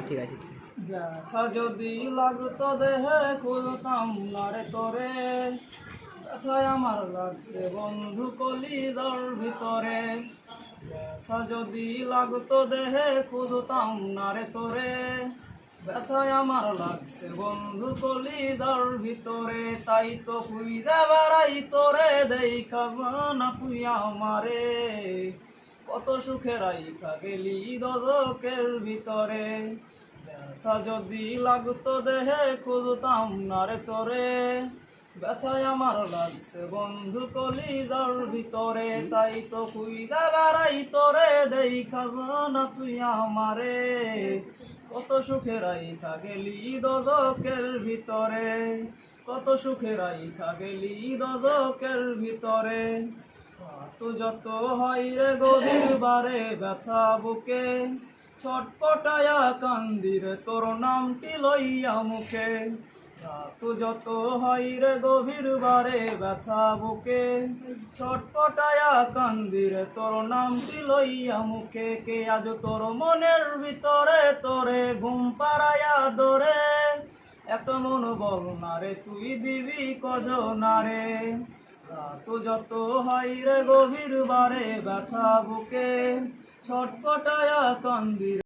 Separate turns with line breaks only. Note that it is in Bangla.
ঠিক আছে।
ব্যথা যদি লাগতো দেহে খুঁজতাম না রে তোরে, ব্যথায় আমার লাগছে বন্ধু কলিজার ভিতরে। ব্যথা যদি লাগতো দেহে খুঁজতাম না রে তোরে, ব্যথায় আমার লাগছে বন্ধু কলিজার ভিতরে। তাই তো খুঁজে বেড়াই তোরে দেখা জানা তুই আমারে, কত সুখে রাইখা গেলি দজকের ভিতরে। ব্যথা যদি লাগতো দেহে খুঁজতাম না রে তোরে, ব্যথায় আমার লাগছে বন্ধু কলিজার ভিতরে। তাই তো খুঁজে বেড়াই তোরে দেখা জানা তুই আমারে, কত সুখে রাইখা গেলি দজকের ভিতরে, কত সুখে রাইখা গেলি দজকের ভিতরে। তো যত হয় রে গভীর বারে ব্যথা বুকে, ছটপটায়া কান্দিরে তোর নামটি লইয়া মুখে। তো যত হয় রে গভীর বারে ব্যথা বুকে, ছটপটায়া কান্দিরে তোর নামটি লইয়া মুখে। কে আজ তোর মনের ভিতরে তোরে ঘুম পাড়ায়া ধরে, একটা মন বল না রে তুই দিবি কজনারে। রাত যত হয় রে গভীর বারে ব্যথা বুকে, ছটপটায়া কান্দি